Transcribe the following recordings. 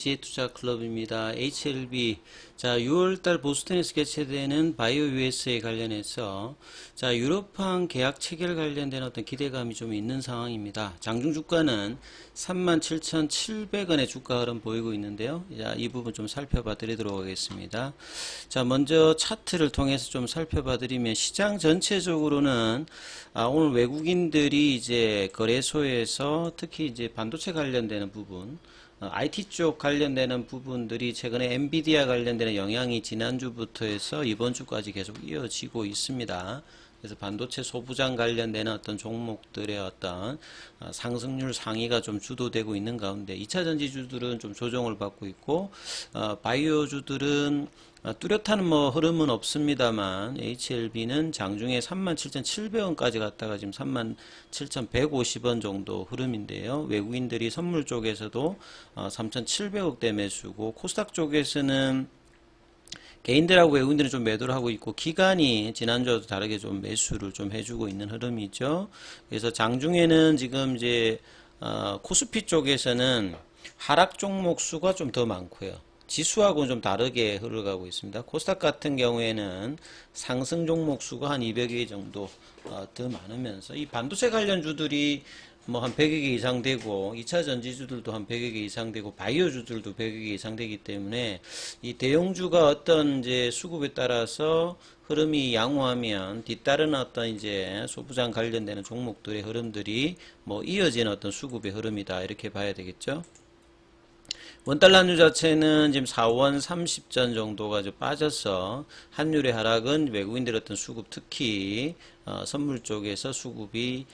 투자클럽입니다. HLB. 자, 6월달 보스턴에서 개최되는 바이오 US에 관련해서 자, 유럽항 계약 체결 관련된 어떤 기대감이 좀 있는 상황입니다. 장중 주가는 37,700원의 주가 흐름 보이고 있는데요. 자, 이 부분 좀 살펴봐 드리도록 하겠습니다. 자, 먼저 차트를 통해서 좀 살펴봐 드리면 시장 전체적으로는 오늘 외국인들이 이제 거래소에서 특히 이제 반도체 관련되는 부분 IT 쪽 관련되는 부분들이 최근에 엔비디아 관련되는 영향이 지난주부터 해서 이번 주까지 계속 이어지고 있습니다. 그래서 반도체 소부장 관련되는 어떤 종목들의 어떤 상승률 상위가 좀 주도되고 있는 가운데 2차 전지주들은 좀 조정을 받고 있고 바이오주들은 뚜렷한 흐름은 없습니다만 HLB는 장중에 37,700원까지 갔다가 지금 37,150원 정도 흐름인데요. 외국인들이 선물 쪽에서도 3,700억대 매수고 코스닥 쪽에서는 개인들하고 외국인들은 좀 매도를 하고 있고 기관이 지난주와도 다르게 좀 매수를 좀 해주고 있는 흐름이죠. 그래서 장중에는 지금 이제 코스피 쪽에서는 하락 종목 수가 좀 더 많고요. 지수하고는 좀 다르게 흘러가고 있습니다. 코스닥 같은 경우에는 상승 종목 수가 한 200개 정도 더 많으면서 이 반도체 관련주들이 한 100여 개 이상 되고 2차 전지주들도 한 100여 개 이상 되고 바이오주들도 100여 개 이상 되기 때문에 이 대형주가 어떤 이제 수급에 따라서 흐름이 양호하면 뒤따르는 어떤 이제 소부장 관련되는 종목들의 흐름들이 이어지는 어떤 수급의 흐름이다 이렇게 봐야 되겠죠. 원달러 환율 자체는 지금 4원 30전 정도가 좀 빠져서 환율의 하락은 외국인들 어떤 수급 특히 선물 쪽에서 수급이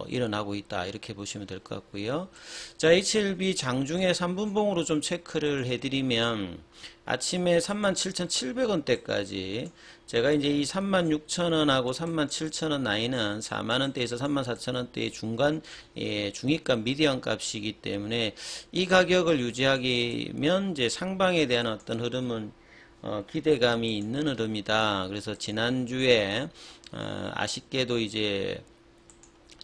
일어나고 있다 이렇게 보시면 될 것 같고요. 자, HLB 장중에 3분봉으로 좀 체크를 해드리면 아침에 37,700원대까지 제가 이제 이 36,000원하고 37,000원 나이는 4만원대에서 34,000원대의 중간 중위값 미디안 값이기 때문에 이 가격을 유지하기면 이제 상방에 대한 어떤 흐름은 기대감이 있는 흐름이다. 그래서 지난주에 아쉽게도 이제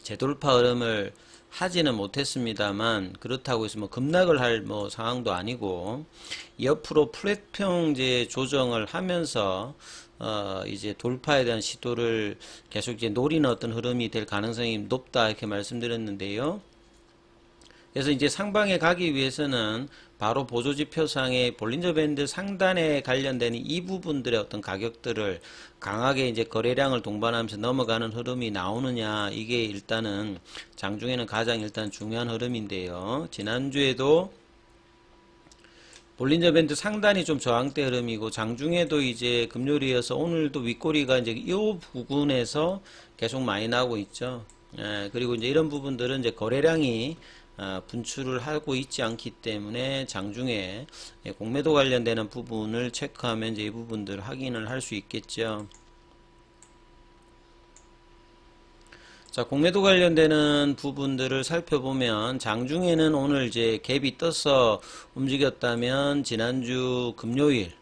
재돌파 흐름을 하지는 못했습니다만 그렇다고 해서 급락을 할 상황도 아니고 옆으로 플랫평 이제 조정을 하면서 이제 돌파에 대한 시도를 계속 이제 노리는 어떤 흐름이 될 가능성이 높다 이렇게 말씀드렸는데요. 그래서 이제 상방에 가기 위해서는 바로 보조지표상의 볼린저 밴드 상단에 관련된 이 부분들의 어떤 가격들을 강하게 이제 거래량을 동반하면서 넘어가는 흐름이 나오느냐 이게 일단은 장중에는 가장 일단 중요한 흐름인데요. 지난주에도 볼린저 밴드 상단이 좀 저항대 흐름이고 장중에도 이제 금요일이어서 오늘도 윗꼬리가 이제 이 부분에서 계속 많이 나오고 있죠. 그리고 이제 이런 부분들은 이제 거래량이 분출을 하고 있지 않기 때문에 장중에 공매도 관련되는 부분을 체크하면 이제 이 부분들을 확인을 할 수 있겠죠. 자, 공매도 관련되는 부분들을 살펴보면 장중에는 오늘 이제 갭이 떠서 움직였다면 지난주 금요일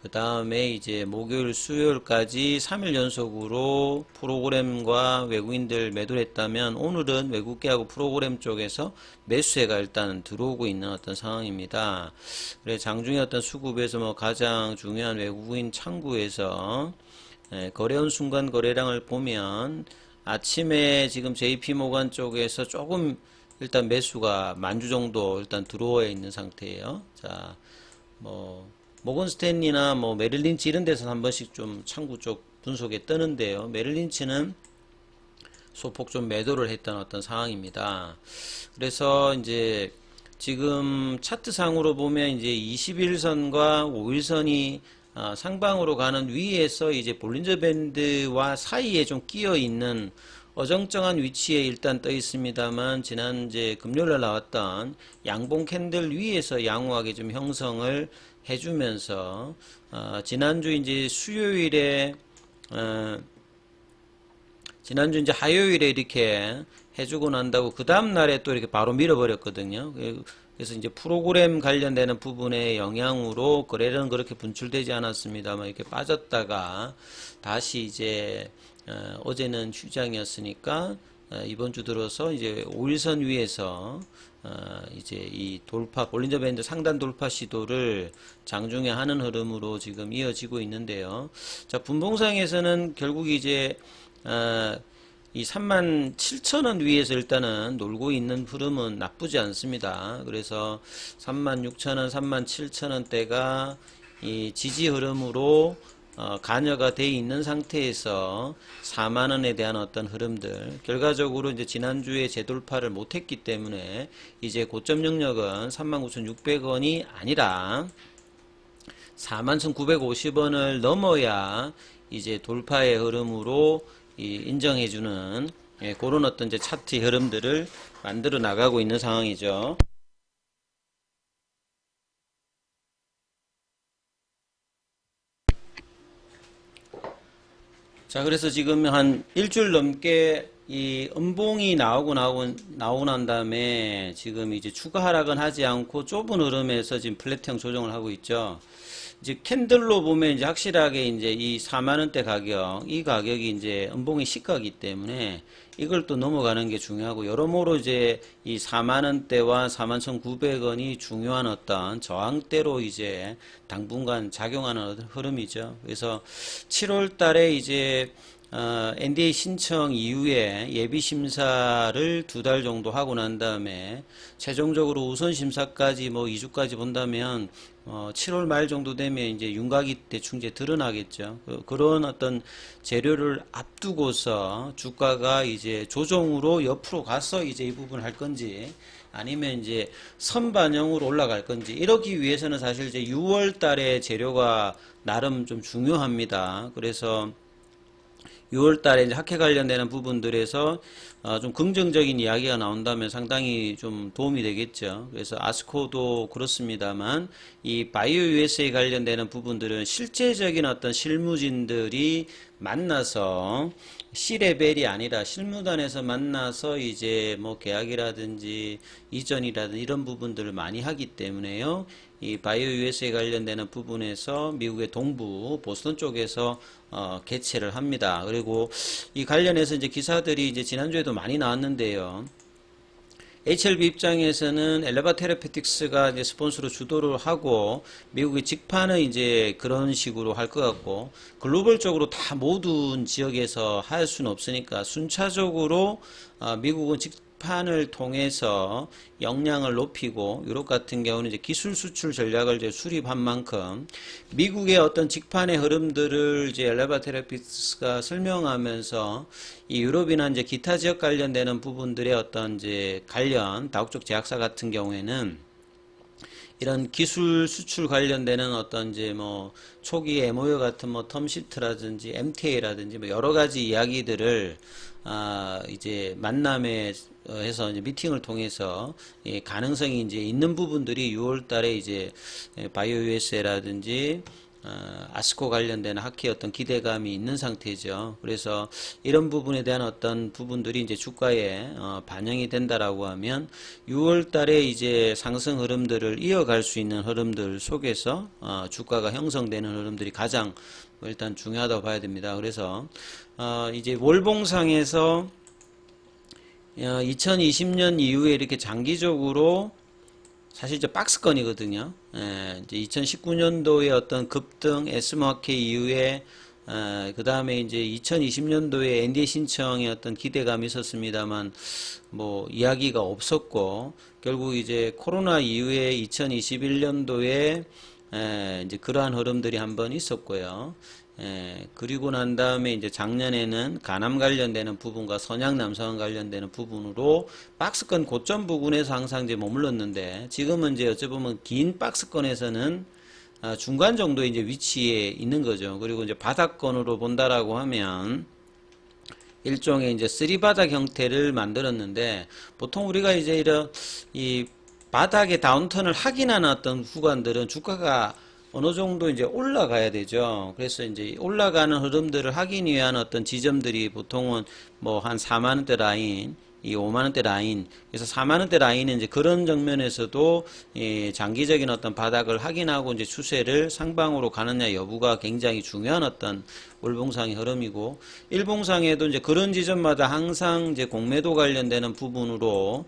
그 다음에 이제 목요일 수요일까지 3일 연속으로 프로그램과 외국인들 매도를 했다면 오늘은 외국계하고 프로그램 쪽에서 매수세가 일단 들어오고 있는 어떤 상황입니다. 그래 장중에 어떤 수급에서 가장 중요한 외국인 창구에서 거래원 순간 거래량을 보면 아침에 지금 JP모간 쪽에서 조금 일단 매수가 만주 정도 일단 들어와 있는 상태예요. 자, 모건 스탠리나 메릴 린치 이런 데서 한 번씩 좀 창구 쪽 분석에 뜨는데요. 메릴 린치는 소폭 좀 매도를 했던 어떤 상황입니다. 그래서 이제 지금 차트상으로 보면 이제 21선과 5일선이 상방으로 가는 위에서 이제 볼린저 밴드와 사이에 좀 끼어 있는 어정쩡한 위치에 일단 떠 있습니다만 지난 이제 금요일날 나왔던 양봉 캔들 위에서 양호하게 좀 형성을 해주면서 지난주 이제 수요일에 지난주 이제 화요일에 이렇게 해주고 난다고 그 다음 날에 또 이렇게 바로 밀어버렸거든요. 그래서 이제 프로그램 관련되는 부분의 영향으로 거래량은 그렇게 분출되지 않았습니다만 이렇게 빠졌다가 다시 이제 어제는 휴장이었으니까 이번 주 들어서 이제 5일선 위에서 이제 이 돌파 볼린저 밴드 상단 돌파 시도를 장중에 하는 흐름으로 지금 이어지고 있는데요. 자, 분봉상에서는 결국 이제 이 37,000원 위에서 일단은 놀고 있는 흐름은 나쁘지 않습니다. 그래서 36,000원, 37,000원대가 이 지지 흐름으로 간여가 돼 있는 상태에서 4만원에 대한 어떤 흐름들, 결과적으로 이제 지난주에 재돌파를 못했기 때문에 이제 고점 영역은 39,600원이 아니라 41,950원을 넘어야 이제 돌파의 흐름으로 인정해주는 그런 어떤 이제 차트 흐름들을 만들어 나가고 있는 상황이죠. 자, 그래서 지금 한 일주일 넘게 이 음봉이 나오고 난 다음에 지금 이제 추가 하락은 하지 않고 좁은 흐름에서 지금 플랫형 조정을 하고 있죠. 이제 캔들로 보면 이제 확실하게 이제 이 4만원대 가격, 이 가격이 이제 음봉이 시가이기 때문에 이걸 또 넘어가는 게 중요하고, 여러모로 이제 이 4만원대와 41,900원이 중요한 어떤 저항대로 이제 당분간 작용하는 흐름이죠. 그래서 7월 달에 이제 NDA 신청 이후에 예비 심사를 2달 정도 하고 난 다음에 최종적으로 우선 심사까지 뭐 2주까지 본다면 7월 말 정도 되면 이제 윤곽이 대충 이제 드러나겠죠. 그런 어떤 재료를 앞두고서 주가가 이제 조정으로 옆으로 가서 이제 이 부분을 할 건지, 아니면 이제 선반영으로 올라갈 건지, 이러기 위해서는 사실 이제 6월 달에 재료가 나름 좀 중요합니다. 그래서 6월 달에 이제 학회 관련되는 부분들에서 좀 긍정적인 이야기가 나온다면 상당히 좀 도움이 되겠죠. 그래서 아스코도 그렇습니다만 이 바이오 USA 관련되는 부분들은 실제적인 어떤 실무진들이 만나서 C레벨이 아니라 실무단에서 만나서 이제 뭐 계약이라든지 이전이라든지 이런 부분들을 많이 하기 때문에요. 이 바이오 USA 관련되는 부분에서 미국의 동부 보스턴 쪽에서 개최를 합니다. 그리고 이 관련해서 이제 기사들이 이제 지난주에도 많이 나왔는데요. HLB 입장에서는 엘레바 테라피틱스가 이제 스폰서로 주도를 하고, 미국의 직판은 이제 그런 식으로 할 것 같고, 글로벌적으로 다 모든 지역에서 할 수는 없으니까 순차적으로 미국은 직판을 통해서 역량을 높이고, 유럽 같은 경우는 이제 기술 수출 전략을 이제 수립한 만큼 미국의 어떤 직판의 흐름들을 이제 엘레바 테라피틱스가 설명하면서 이 유럽이나 이제 기타 지역 관련되는 부분들의 어떤 이제 관련 다국적 제약사 같은 경우에는 이런 기술 수출 관련되는 어떤 이제 뭐 초기 MOU 같은 뭐 텀시트라든지 MTA라든지 뭐 여러 가지 이야기들을 이제 만남에 해서 이제 미팅을 통해서 가능성이 이제 있는 부분들이 6월 달에 이제 바이오 USA라든지 아스코 관련된 학회 어떤 기대감이 있는 상태죠. 그래서 이런 부분에 대한 어떤 부분들이 이제 주가에 반영이 된다라고 하면 6월 달에 이제 상승 흐름들을 이어갈 수 있는 흐름들 속에서 주가가 형성되는 흐름들이 가장 일단 중요하다고 봐야 됩니다. 그래서 이제 월봉상에서 2020년 이후에 이렇게 장기적으로 사실 이제 박스권이거든요. 이제 2019년도에 어떤 급등 에스모아케 이후에 그 다음에 이제 2020년도에 NDA 신청에 어떤 기대감이 있었습니다만 뭐 이야기가 없었고, 결국 이제 코로나 이후에 2021년도에 이제 그러한 흐름들이 한번 있었고요. 그리고 난 다음에 이제 작년에는 간암 관련되는 부분과 선양 남성 관련되는 부분으로 박스권 고점 부분에서 항상 이제 머물렀는데, 지금은 이제 어찌 보면 긴 박스권에서는 중간 정도 이제 위치에 있는 거죠. 그리고 이제 바닥권으로 본다라고 하면 일종의 이제 쓰리바닥 형태를 만들었는데, 보통 우리가 이제 이런 이 바닥에 다운턴을 하긴 하는 어떤 구간들은 주가가 어느 정도 이제 올라가야 되죠. 그래서 이제 올라가는 흐름들을 하기 위한 어떤 지점들이 보통은 뭐 한 4만원대 라인, 이 5만원대 라인, 그래서 4만원대 라인은 이제 그런 정면에서도 장기적인 어떤 바닥을 확인하고 이제 추세를 상방으로 가느냐 여부가 굉장히 중요한 어떤 월봉상의 흐름이고, 일봉상에도 이제 그런 지점마다 항상 이제 공매도 관련되는 부분으로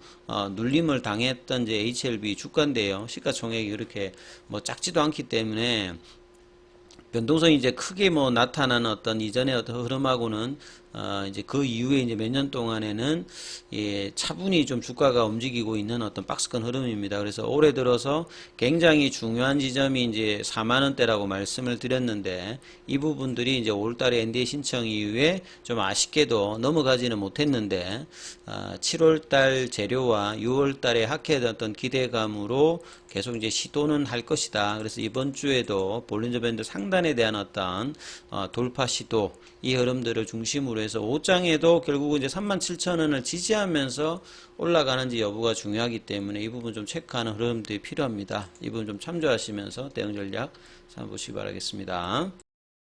눌림을 당했던 이제 HLB 주가인데요. 시가총액이 그렇게 뭐 작지도 않기 때문에 변동성이 이제 크게 뭐 나타나는 어떤 이전의 어떤 흐름하고는 이제 그 이후에 이제 몇 년 동안에는 차분히 좀 주가가 움직이고 있는 어떤 박스권 흐름입니다. 그래서 올해 들어서 굉장히 중요한 지점이 이제 4만원대라고 말씀을 드렸는데, 이 부분들이 이제 5월달에 NDA 신청 이후에 좀 아쉽게도 넘어가지는 못했는데, 7월달 재료와 6월달에 하락했던 기대감으로 계속 이제 시도는 할 것이다. 그래서 이번 주에도 볼린저 밴드 상단에 대한 어떤 돌파 시도, 이 흐름들을 중심으로 해서 5장에도 결국은 이제 37,000원을 지지하면서 올라가는지 여부가 중요하기 때문에 이 부분 좀 체크하는 흐름들이 필요합니다. 이 부분 좀 참조하시면서 대응 전략 삼보시기 바라겠습니다.